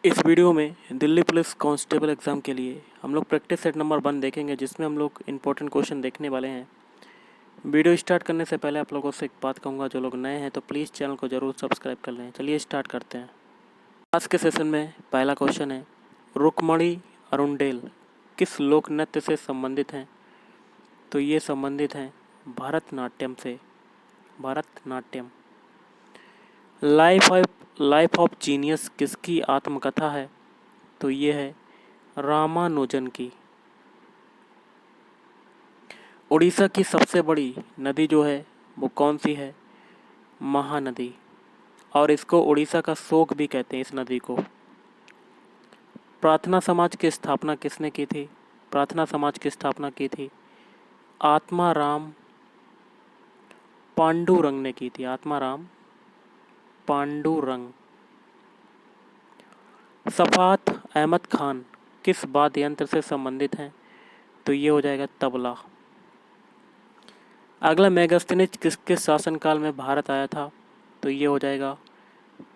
इस वीडियो में Delhi police constable exam के लिए हम लोग प्रैक्टिस सेट नंबर 1 देखेंगे, जिसमें हम लोग इंपॉर्टेंट क्वेश्चन देखने वाले हैं। वीडियो स्टार्ट करने से पहले आप लोगों से एक बात कहूँगा, जो लोग नए हैं तो प्लीज़ चैनल को ज़रूर सब्सक्राइब कर लें। चलिए स्टार्ट करते हैं। आज के सेशन में पहला क्वेश्चन है, रुक्मणी अरुंडेल किस लोक नृत्य से संबंधित हैं? तो ये संबंधित हैं भरतनाट्यम से। भरतनाट्यम। लाइफ ऑफ जीनियस किसकी आत्मकथा है? तो ये है रामानुजन की। उड़ीसा की सबसे बड़ी नदी जो है वो कौन सी है? महानदी। और इसको उड़ीसा का शोक भी कहते हैं, इस नदी को। प्रार्थना समाज की स्थापना किसने की थी? प्रार्थना समाज की स्थापना की थी आत्माराम पांडुरंग ने की थी। आत्माराम पांडुरंग। सफात अहमद खान किस वाद्य यंत्र से संबंधित हैं? तो ये हो जाएगा तबला। अगला, मेगास्थनीज किसके शासनकाल में भारत आया था? तो ये हो जाएगा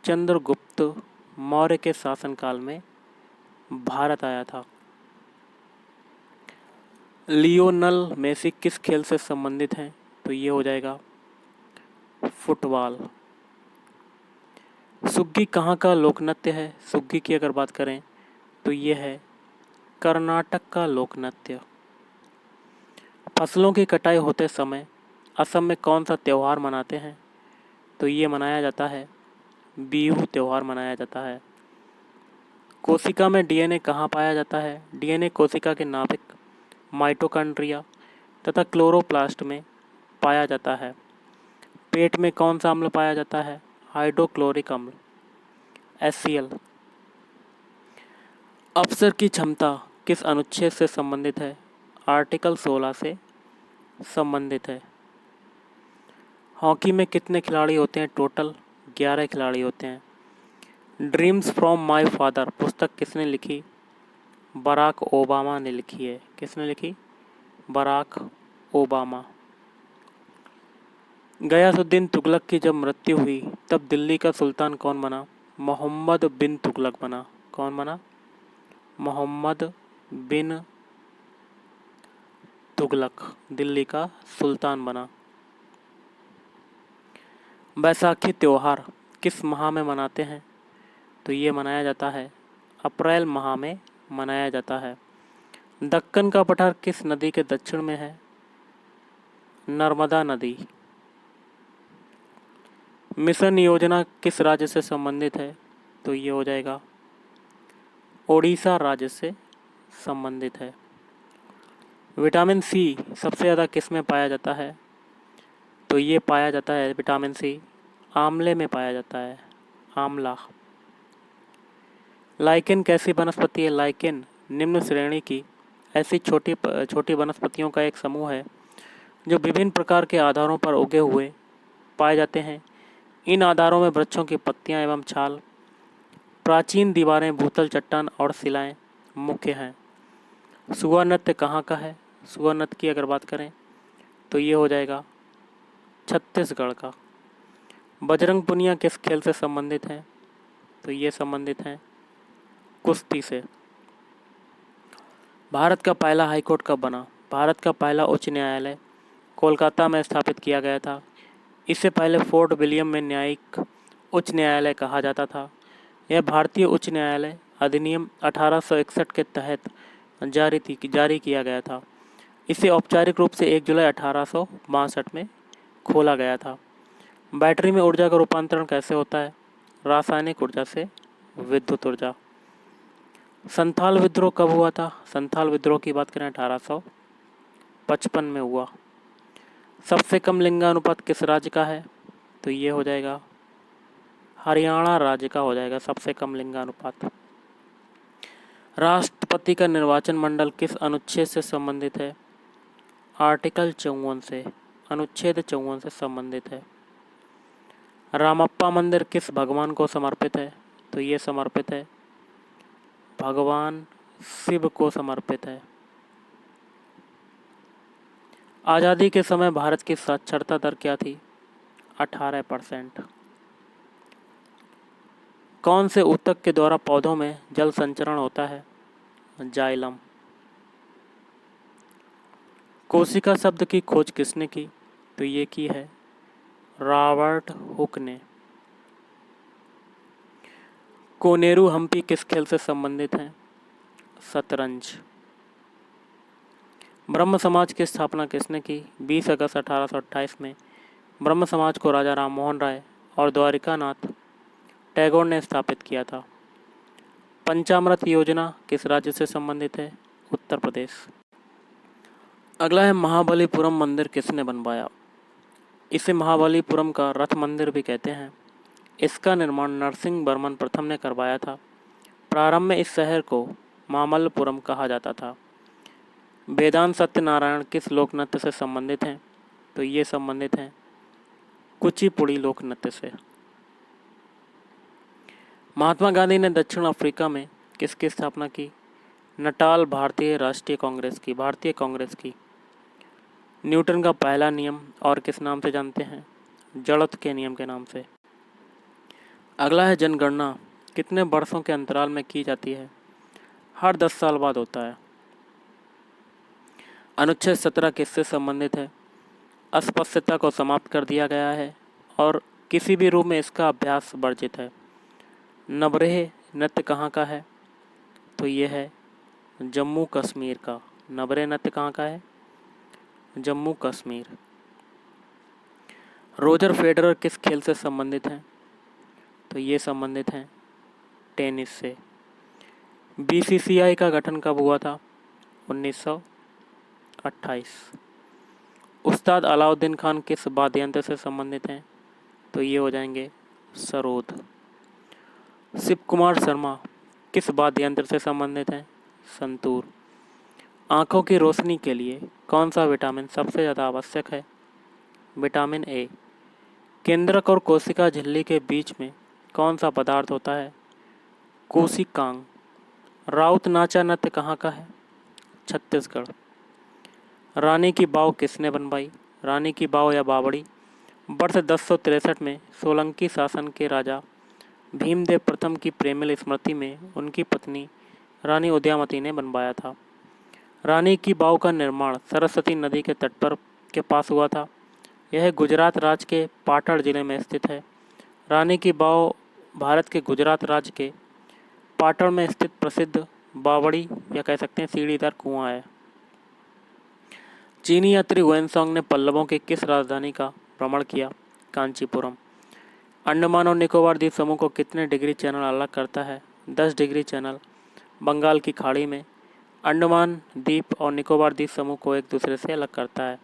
चंद्रगुप्त मौर्य के शासनकाल में भारत आया था। लियोनल मेसी किस खेल से संबंधित हैं? तो ये हो जाएगा फुटबॉल। सुग्गी कहाँ का लोक नृत्य है? सुग्गी की अगर बात करें तो ये है कर्नाटक का लोक नृत्य। फसलों की कटाई होते समय असम में कौन सा त्यौहार मनाते हैं? तो ये मनाया जाता है बिहू त्यौहार मनाया जाता है। कोशिका में डीएनए कहाँ पाया जाता है? डीएनए कोशिका के नाभिक, माइटोकॉन्ड्रिया तथा क्लोरोप्लास्ट में पाया जाता है। पेट में कौन सा अम्ल पाया जाता है? हाइड्रोक्लोरिक अम्ल, HCl। अफसर की क्षमता किस अनुच्छेद से संबंधित है? आर्टिकल 16 से संबंधित है। हॉकी में कितने खिलाड़ी होते हैं? टोटल 11 खिलाड़ी होते हैं। ड्रीम्स फ्रॉम माय फादर पुस्तक किसने लिखी? बराक ओबामा ने लिखी है। किसने लिखी? Barack Obama. गयासुद्दीन तुगलक की जब मृत्यु हुई तब दिल्ली का सुल्तान कौन बना? मोहम्मद बिन तुगलक बना। कौन बना? मोहम्मद बिन तुगलक दिल्ली का सुल्तान बना। बैसाखी त्योहार किस माह में मनाते हैं? तो ये मनाया जाता है अप्रैल माह में मनाया जाता है। दक्कन का पठार किस नदी के दक्षिण में है? नर्मदा नदी। मिशन योजना किस राज्य से संबंधित है? तो ये हो जाएगा ओडिशा राज्य से संबंधित है। विटामिन सी सबसे ज़्यादा किस में पाया जाता है? तो ये पाया जाता है विटामिन सी आंवले में पाया जाता है, आंवला। लाइकेन कैसी वनस्पति है? लाइकेन निम्न श्रेणी की ऐसी छोटी वनस्पतियों का एक समूह है जो विभिन्न प्रकार के आधारों पर उगे हुए पाए जाते हैं। इन आधारों में वृक्षों की पत्तियां एवं छाल, प्राचीन दीवारें, भूतल, चट्टान और शिलाएं मुख्य हैं। सुआ नृत्य कहाँ का है? सुआ नृत्य की अगर बात करें तो ये हो जाएगा छत्तीसगढ़ का। बजरंग पुनिया किस खेल से संबंधित हैं? तो ये संबंधित हैं कुश्ती से। भारत का पहला हाईकोर्ट कब बना? भारत का पहला उच्च न्यायालय कोलकाता में स्थापित किया गया था। इससे पहले फोर्ट विलियम में न्यायिक उच्च न्यायालय कहा जाता था। यह भारतीय उच्च न्यायालय अधिनियम 1861 के तहत जारी किया गया था। इसे औपचारिक रूप से 1 जुलाई 1862 में खोला गया था। बैटरी में ऊर्जा का रूपांतरण कैसे होता है? रासायनिक ऊर्जा से विद्युत ऊर्जा। संथाल विद्रोह कब हुआ था? संथाल विद्रोह की बात करें 1855 में हुआ। सबसे कम लिंगानुपात किस राज्य का है? तो ये हो जाएगा हरियाणा राज्य का हो जाएगा सबसे कम लिंगानुपात। राष्ट्रपति का निर्वाचन मंडल किस अनुच्छेद से संबंधित है? आर्टिकल 54 से, अनुच्छेद 54 से संबंधित है। रामप्पा मंदिर किस भगवान को समर्पित है? तो ये समर्पित है भगवान शिव को समर्पित है। आज़ादी के समय भारत की साक्षरता दर क्या थी? 18%। कौन से ऊतक के द्वारा पौधों में जल संचरण होता है? जाइलम। कोशिका शब्द की खोज किसने की? तो ये की है रॉबर्ट हुक ने। कोनेरू हम्पी किस खेल से संबंधित हैं? शतरंज। ब्रह्म समाज की स्थापना किसने की? 20 अगस्त 1828 में ब्रह्म समाज को राजा राम मोहन राय और द्वारिकानाथ टैगोर ने स्थापित किया था। पंचामृत योजना किस राज्य से संबंधित है? उत्तर प्रदेश। अगला है महाबलीपुरम मंदिर किसने बनवाया? इसे महाबलीपुरम का रथ मंदिर भी कहते हैं। इसका निर्माण नरसिंह वर्मन प्रथम ने करवाया था। प्रारंभ में इस शहर को मामल्लपुरम कहा जाता था। वेदांत सत्यनारायण किस लोक नृत्य से संबंधित हैं? तो ये संबंधित हैं कुचिपुड़ी लोक नृत्य से। महात्मा गांधी ने दक्षिण अफ्रीका में किसकी स्थापना की? नटाल भारतीय राष्ट्रीय कांग्रेस की, भारतीय कांग्रेस की। न्यूटन का पहला नियम और किस नाम से जानते हैं? जड़त्व के नियम के नाम से। अगला है जनगणना कितने वर्षों के अंतराल में की जाती है? हर 10 साल बाद होता है। अनुच्छेद 17 किससे संबंधित है? अस्पृश्यता को समाप्त कर दिया गया है और किसी भी रूप में इसका अभ्यास वर्जित है। नवरेह नृत्य कहाँ का है? तो ये है जम्मू कश्मीर का। नवरेह नृत्य कहाँ का है? जम्मू कश्मीर। रोजर फेडरर किस खेल से संबंधित हैं? तो ये संबंधित हैं टेनिस से। बीसीसीआई का गठन कब हुआ था? 1928। उस्ताद अलाउद्दीन खान किस वाद्ययंत्र से संबंधित हैं? तो ये हो जाएंगे सरोद। शिव कुमार शर्मा किस वाद्ययंत्र से संबंधित हैं? संतूर। आँखों की रोशनी के लिए कौन सा विटामिन सबसे ज़्यादा आवश्यक है? Vitamin A. केंद्रक और कोशिका झिल्ली के बीच में कौन सा पदार्थ होता है? कोशिकांग। राउत नाचा नृत्य कहाँ का है? छत्तीसगढ़। रानी की बाव किसने बनवाई? रानी की बाव या बावड़ी वर्ष 1063 में सोलंकी शासन के राजा भीमदेव प्रथम की प्रेमिल स्मृति में उनकी पत्नी रानी उदयामती ने बनवाया था। रानी की बाव का निर्माण सरस्वती नदी के तट पर के पास हुआ था। यह गुजरात राज्य के पाटण जिले में स्थित है। रानी की बाव भारत के गुजरात राज्य के पाटण में स्थित प्रसिद्ध बावड़ी या कह सकते हैं सीढ़ीदार कुआं है। चीनी यात्री हुएनसांग ने पल्लवों की किस राजधानी का भ्रमण किया? कांचीपुरम। अंडमान और निकोबार द्वीप समूह को कितने डिग्री चैनल अलग करता है? 10 डिग्री चैनल। बंगाल की खाड़ी में अंडमान द्वीप और निकोबार द्वीप समूह को एक दूसरे से अलग करता है।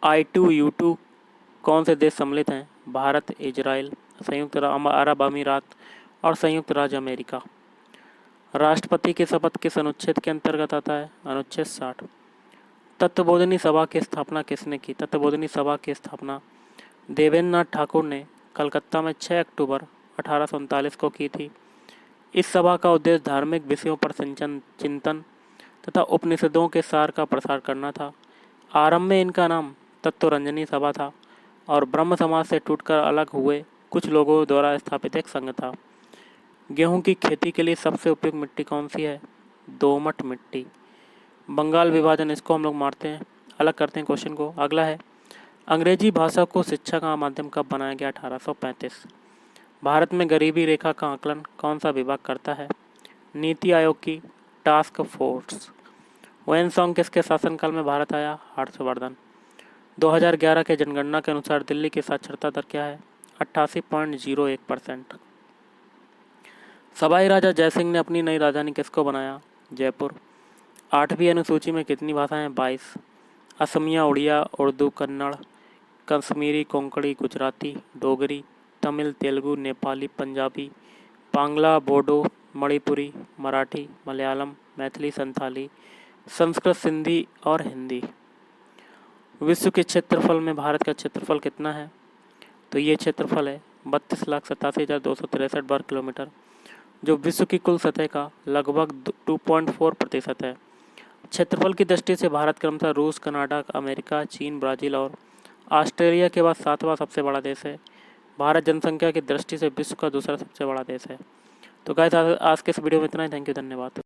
I2U2 कौन से देश सम्मिलित हैं? भारत, इजराइल, संयुक्त अरब अमीरात और संयुक्त राज्य अमेरिका। राष्ट्रपति की शपथ किस अनुच्छेद के अंतर्गत आता है? अनुच्छेद 60। तत्वबोधिनी सभा की स्थापना किसने की? तत्वबोधिनी सभा की स्थापना देवेंद्र नाथ ठाकुर ने कलकत्ता में 6 अक्टूबर 1839 को की थी। इस सभा का उद्देश्य धार्मिक विषयों पर चिंतन तथा उपनिषदों के सार का प्रसार करना था। आरंभ में इनका नाम तत्वरंजनी सभा था और ब्रह्म समाज से टूटकर अलग हुए कुछ लोगों द्वारा स्थापित एक संघ था। गेहूं की खेती के लिए सबसे उपयुक्त मिट्टी कौन सी है? दोमट मिट्टी। बंगाल विभाजन, इसको हम लोग मारते हैं, अलग करते हैं क्वेश्चन को। अगला है अंग्रेजी भाषा को शिक्षा का माध्यम कब बनाया गया? 1835। भारत में गरीबी रेखा का आकलन कौन सा विभाग करता है? नीति आयोग की टास्क फोर्स। हुएनसांग किसके शासनकाल में भारत आया? हर्षवर्धन। 2011 के जनगणना के अनुसार दिल्ली की साक्षरता दर क्या है? 88.01%। सवाई राजा जयसिंह ने अपनी नई राजधानी किसको बनाया? जयपुर। 8वीं अनुसूची में कितनी भाषाएं? 22। असमिया, उड़िया, उर्दू, कन्नड़, कश्मीरी, कोंकणी, गुजराती, डोगरी, तमिल, तेलुगु, नेपाली, पंजाबी, बांग्ला, बोडो, मणिपुरी, मराठी, मलयालम, मैथिली, संथाली, संस्कृत, सिंधी और हिंदी। विश्व के क्षेत्रफल में भारत का क्षेत्रफल कितना है? तो ये क्षेत्रफल है 32,87,263 वर्ग किलोमीटर, जो विश्व की कुल सतह का लगभग 2.4% है। क्षेत्रफल की दृष्टि से भारत क्रमशः रूस, कनाडा, अमेरिका, चीन, ब्राज़ील और ऑस्ट्रेलिया के बाद 7वां सबसे बड़ा देश है। भारत जनसंख्या की दृष्टि से विश्व का दूसरा सबसे बड़ा देश है। तो गाइस आज के इस वीडियो में इतना ही। थैंक यू, धन्यवाद।